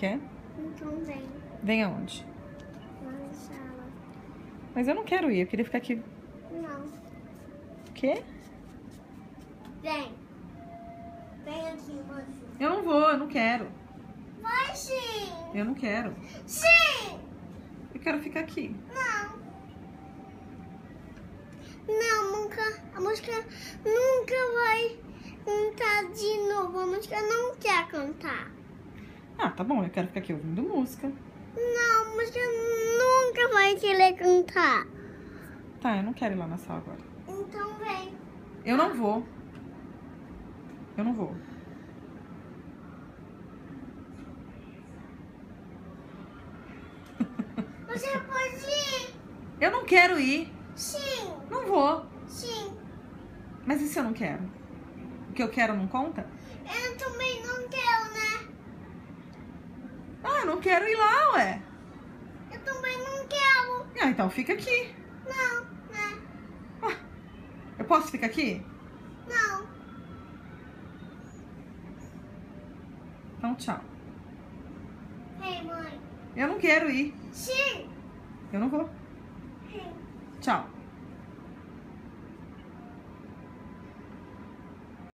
quer? Então vem. Vem aonde? Lá na sala. Mas eu não quero ir, eu queria ficar aqui. Não. O quê? Vem. Vem aqui, moço. Eu não vou, eu não quero. Vai sim. Eu não quero. Sim. Eu quero ficar aqui. Não. Não, a música nunca vai cantar de novo. A música não quer cantar. Ah, tá bom, eu quero ficar aqui ouvindo música. Não, a música nunca vai querer cantar. Tá, eu não quero ir lá na sala agora. Então vem. Eu não vou. Eu não vou. Você pode ir? Eu não quero ir. Sim. Não vou. Sim. Mas e se eu não quero? O que eu quero não conta? Eu também não quero, né? Ah, eu não quero ir lá, ué. Eu também não quero. Ah, então fica aqui. Não, né? Ué, eu posso ficar aqui? Não. Então tchau. Ei, mãe. Eu não quero ir. Sim. Eu não vou. Sim. Tchau.